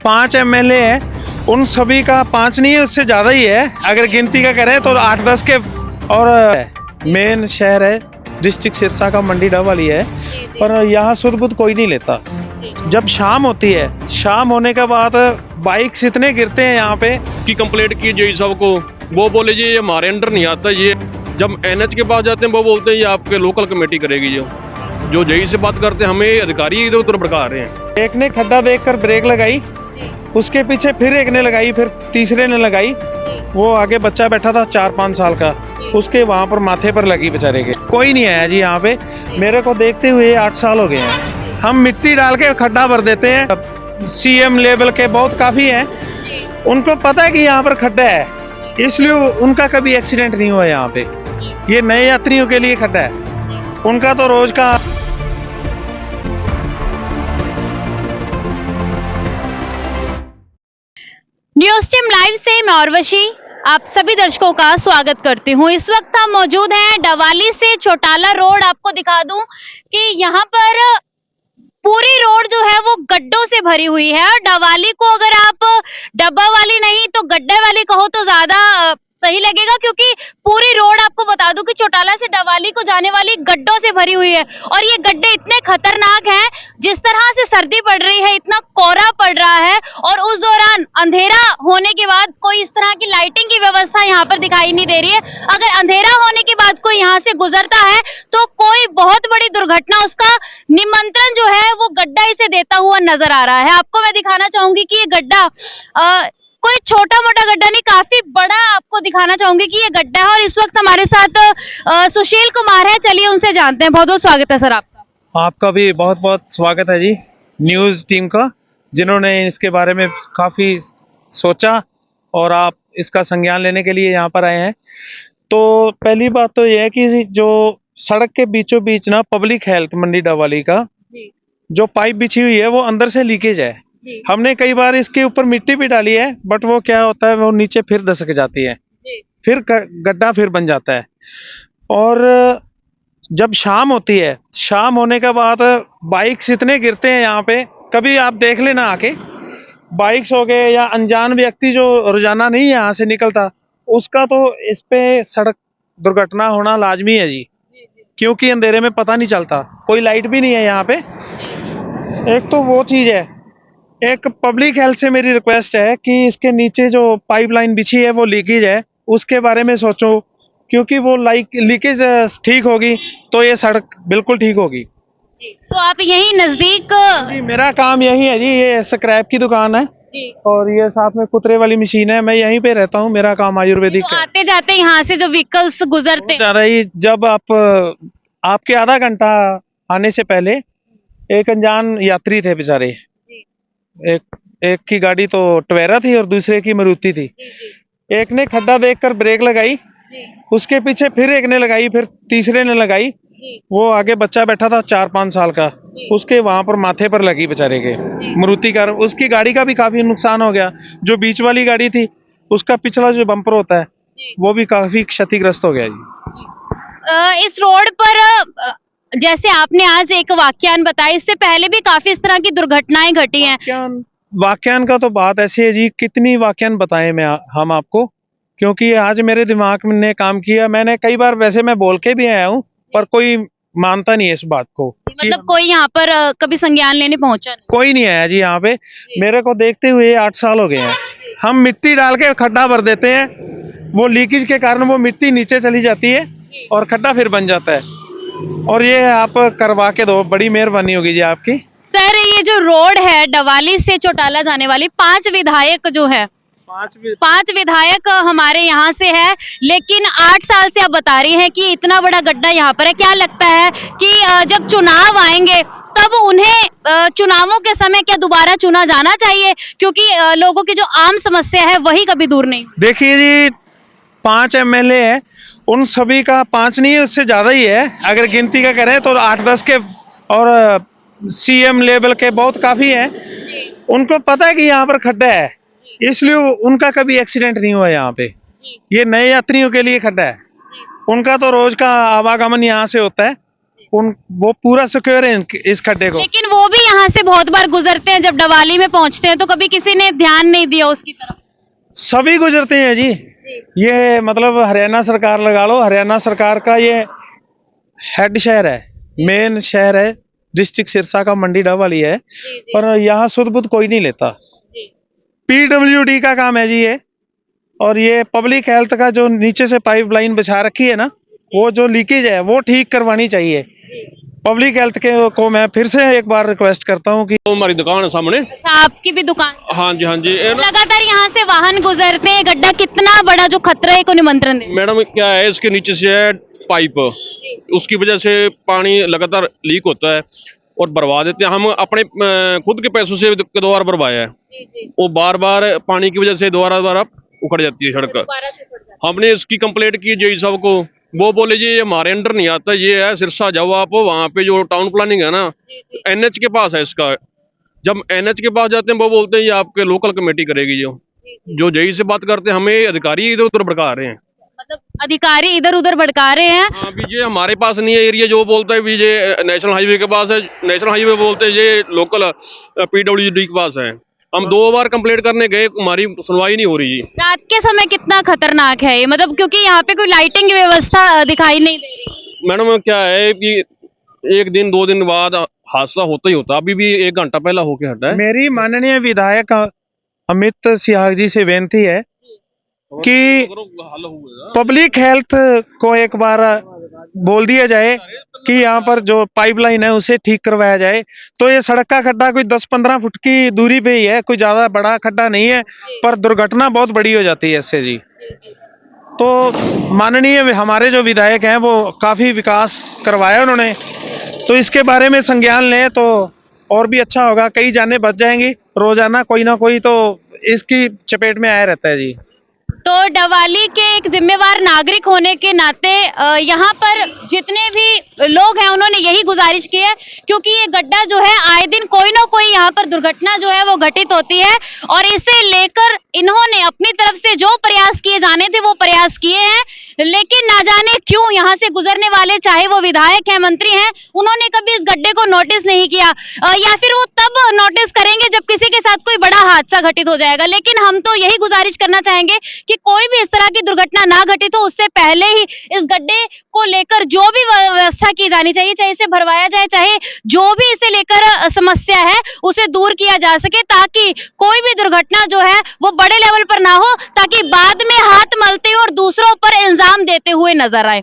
5 MLA है, उन सभी का 5 नहीं है, उससे ज़्यादा ही है। अगर गिनती का करें तो 8-10 के। और मेन शहर है डिस्ट्रिक्ट सिरसा का, मंडी डबवाली है, पर यहाँ शुद्ध बुद्ध कोई नहीं लेता। जब शाम होती है, शाम होने के बाद बाइक्स इतने गिरते हैं यहाँ पे की कंप्लेंट की जेई साहब को, वो बोले जी ये हमारे अंडर नहीं आता। ये जब एनएच के पास जाते हैं वो बोलते हैं ये आपके लोकल कमेटी करेगी। जो जेई से बात करते हैं हमें अधिकारी इधर उधर भड़का रहे हैं। एक ने खड्डा देखकर ब्रेक लगाई, उसके पीछे फिर एक ने लगाई, फिर तीसरे ने लगाई। वो आगे बच्चा बैठा था 4-5 साल का, उसके वहां पर माथे पर लगी बेचारे के। कोई नहीं आया जी यहाँ पे। मेरे को देखते हुए 8 साल हो गए हैं। हम मिट्टी डाल के खड्डा भर देते हैं। सीएम लेवल के बहुत काफी हैं, उनको पता है कि यहाँ पर खड्डा है, इसलिए उनका कभी एक्सीडेंट नहीं हुआ यहाँ पे। ये नए यात्रियों के लिए खड्डा है, उनका तो रोज का। न्यूज टीम लाइव से मैं उर्वशी आप सभी दर्शकों का स्वागत करती हूँ। इस वक्त हम मौजूद हैं डवाली से चौटाला रोड। आपको दिखा दूं कि यहाँ पर पूरी रोड जो है वो गड्ढों से भरी हुई है। और डवाली को अगर आप डब्बा वाली नहीं तो गड्ढे वाली कहो तो ज्यादा सही लगेगा, क्योंकि पूरी रोड आपको बता दूं कि चौटाला से डवाली को जाने वाली गड्ढों से भरी हुई है। और ये गड्ढे इतने खतरनाक हैं, जिस तरह से सर्दी पड़ रही है, इतना कोहरा पड़ रहा है, और उस दौरान अंधेरा होने के बाद कोई इस तरह की लाइटिंग की व्यवस्था यहाँ पर दिखाई नहीं दे रही है। अगर अंधेरा होने के बाद कोई यहाँ से गुजरता है तो कोई बहुत बड़ी दुर्घटना, उसका निमंत्रण जो है वो गड्ढा इसे देता हुआ नजर आ रहा है। आपको मैं दिखाना चाहूंगी कि ये गड्ढा कोई छोटा मोटा गड्ढा नहीं, काफी बड़ा आपको दिखाना चाहूंगी कि ये गड्ढा है। और इस वक्त हमारे साथ सुशील कुमार है, चलिए उनसे जानते हैं। बहुत बहुत स्वागत है सर आपका। आपका भी बहुत बहुत स्वागत है जी, न्यूज़ टीम का, जिन्होंने इसके बारे में काफ़ी सोचा और आप इसका संज्ञान लेने के लिए यहाँ पर आए हैं। तो पहली बात तो यह है कि जो सड़क के बीचों बीच ना पब्लिक हेल्थ मंडी डबवाली का जो पाइप बिछी हुई है वो अंदर से लीकेज है। हमने कई बार इसके ऊपर मिट्टी भी डाली है, बट वो क्या होता है, वो नीचे फिर धसक जाती है, फिर गड्ढा फिर बन जाता है। और जब शाम होती है, शाम होने के बाद बाइक्स इतने गिरते हैं यहाँ पे, कभी आप देख लेना आके। बाइक्स हो गए या अनजान व्यक्ति जो रोजाना नहीं यहाँ से निकलता, उसका तो इस पे सड़क दुर्घटना होना लाजमी है जी, क्योंकि अंधेरे में पता नहीं चलता, कोई लाइट भी नहीं है यहाँ पे। एक तो वो चीज है। एक पब्लिक हेल्थ से मेरी रिक्वेस्ट है कि इसके नीचे जो पाइपलाइन बिछी है वो लीकेज है, उसके बारे में सोचो, क्योंकि वो लीकेज ठीक होगी तो ये सड़क बिल्कुल ठीक होगी जी। तो आप यही नजदीक जी, मेरा काम यही है जी। ये स्क्रैप की दुकान है जी। और ये साथ में कुतरे वाली मशीन है, मैं यहीं पे रहता हूँ। मेरा काम आयुर्वेदिक तो है। आते जाते यहाँ से जो व्हीकल्स गुजरते हैं, ज़्यादा ही, जब आपके आधा घंटा आने से पहले एक अनजान यात्री थे बेचारे, एक की गाड़ी तो टवेरा थी और दूसरे की मारुति थी। एक ने खड्डा देखकर ब्रेक लगाई, उसके पीछे फिर एक ने लगाई, फिर तीसरे ने लगाई। वो आगे बच्चा बैठा था 4-5 साल का, उसके वहां पर माथे पर लगी बेचारे के, मारुति कार। उसकी गाड़ी का भी काफी नुकसान हो गया। जो बीच वाली गाड़ी थी, उसका पिछला जो बम्पर होता है वो भी काफी क्षतिग्रस्त हो गया जी। इस रोड पर जैसे आपने आज एक वाक्यान बताया, इससे पहले भी काफी इस तरह की दुर्घटनाएं घटी हैं। वाक्यान का तो बात ऐसी है जी, कितनी वाक्यान बताएं हम आपको, क्योंकि आज मेरे दिमाग ने काम किया। मैंने कई बार वैसे मैं बोल के भी आया हूँ, पर कोई मानता नहीं है इस बात को। मतलब कोई यहाँ पर कभी संज्ञान लेने पहुंचा नहीं? कोई नहीं आया जी यहाँ पे। मेरे को देखते हुए 8 साल हो गए हैं। हम मिट्टी डाल के खड्डा भर देते हैं, वो लीकेज के कारण वो मिट्टी नीचे चली जाती है और खड्डा फिर बन जाता है। और ये आप करवा के दो, बड़ी मेहरबानी होगी जी आपकी। सर ये जो रोड है डवाली से चौटाला जाने वाली, 5 विधायक जो है, 5 विधायक हमारे यहाँ से है, लेकिन 8 साल से आप बता रही हैं कि इतना बड़ा गड्ढा यहाँ पर है। क्या लगता है कि जब चुनाव आएंगे तब उन्हें चुनावों के समय क्या दोबारा चुना जाना चाहिए, क्योंकि लोगों की जो आम समस्या है वही कभी दूर नहीं? देखिए जी, 5 एमएलए है, उन सभी का 5 नहीं है, उससे ज्यादा ही है। अगर गिनती का करें तो 8-10 के, और सीएम लेवल के बहुत काफी हैं। उनको पता है कि यहाँ पर खड्डा है, इसलिए उनका कभी एक्सीडेंट नहीं हुआ यहाँ पे। ये नए यात्रियों के लिए खड्डा है, उनका तो रोज का आवागमन यहाँ से होता है। वो पूरा सिक्योर है इस खड्डे को। लेकिन वो भी यहाँ से बहुत बार गुजरते हैं, जब डवाली में पहुंचते हैं तो कभी किसी ने ध्यान नहीं दिया उसकी तरफ। सभी गुजरते हैं जी। ये मतलब हरियाणा सरकार लगा लो, हरियाणा सरकार का ये हेड शहर है, मेन शहर है, डिस्ट्रिक्ट सिरसा का मंडी डवाली है, पर यहाँ सुध बुध कोई नहीं लेता। पीडब्ल्यूडी का काम है जी ये। और ये पब्लिक हेल्थ का जो नीचे से पाइपलाइन बिछा रखी है ना, वो जो लीकेज है वो ठीक करवानी चाहिए। पब्लिक हेल्थ के को मैं फिर से एक बार रिक्वेस्ट करता हूँ कि तो हमारी दुकान है सामने। अच्छा, आपकी भी दुकान? हाँ जी, हाँ जी। लगातार यहाँ से वाहन गुजरते हैं, गड्ढा कितना बड़ा जो खतरा है को निमंत्रण दे। मैडम क्या है, इसके नीचे से है पाइप, उसकी वजह से पानी लगातार लीक होता है और बर्बा देते हैं। हम अपने खुद के पैसों से दोबारा बर्बाया है, वो बार बार पानी की वजह से दोबारा उखड़ जाती है सड़क। हमने इसकी कंप्लेंट की जेई साहब को, वो बोले जी ये हमारे अंडर नहीं आता, ये है सिरसा जाओ आप, वहाँ पे जो टाउन प्लानिंग है ना, एनएच के पास है इसका। जब एनएच के पास जाते हैं वो बोलते हैं ये आपके लोकल कमेटी करेगी। जो जेई से बात करते हैं, हमें अधिकारी इधर उधर भड़का रहे हैं। मतलब अधिकारी इधर उधर भड़का रहे हैं। हाँ, अभी ये हमारे पास नहीं है एरिया, जो बोलता है भी ये नेशनल हाईवे के पास है, नेशनल हाईवे बोलते हैं ये लोकल पीडब्ल्यूडी के पास है। हम 2 बार कंप्लेंट करने गए, हमारी सुनवाई नहीं हो रही। रात के समय कितना खतरनाक है ये, मतलब क्योंकि यहाँ पे कोई लाइटिंग की व्यवस्था दिखाई नहीं दे रही। मैडम क्या है कि 1 दिन 2 दिन बाद हादसा होता ही होता, अभी भी 1 घंटा पहला होके हटा है। मेरी माननीय विधायक अमित सियाग जी से बेनती है कि पब्लिक हेल्थ को एक बार बोल दिया जाए कि यहाँ पर जो पाइपलाइन है उसे ठीक करवाया जाए। तो ये सड़क का खड्डा कोई 10-15 फुट की दूरी पे ही है, कोई ज्यादा बड़ा खड्डा नहीं है, पर दुर्घटना बहुत बड़ी हो जाती है इससे जी। तो माननीय हमारे जो विधायक हैं वो काफी विकास करवाया उन्होंने, तो इसके बारे में संज्ञान लें तो और भी अच्छा होगा। कई जानें बच जाएंगी, रोजाना कोई ना कोई तो इसकी चपेट में आया रहता है जी। तो डवाली के एक जिम्मेवार नागरिक होने के नाते यहाँ पर जितने भी लोग हैं उन्होंने यही गुजारिश की है, क्योंकि ये गड्ढा जो है आए दिन कोई ना कोई यहाँ पर दुर्घटना जो है वो घटित होती है, और इसे लेकर इन्होंने अपनी तरफ से जो प्रयास किए जाने थे वो प्रयास किए हैं। लेकिन ना जाने क्यों यहाँ से गुजरने वाले, चाहे वो विधायक हैं, मंत्री हैं, उन्होंने कभी इस गड्ढे को नोटिस नहीं किया, या फिर वो तब नोटिस करेंगे जब किसी के साथ कोई बड़ा हादसा घटित हो जाएगा। लेकिन हम तो यही गुजारिश करना चाहेंगे कि कोई भी इस तरह की दुर्घटना ना घटित हो, उससे पहले ही इस गड्ढे को लेकर जो भी व्यवस्था की जानी चाहिए, चाहे इसे भरवाया जाए, चाहे जो भी इसे लेकर समस्या है उसे दूर किया जा सके, ताकि कोई भी दुर्घटना जो है वो बड़े लेवल पर ना हो, ताकि बाद में हाथ मलते और दूसरों पर इल्जाम देते हुए नजर आए।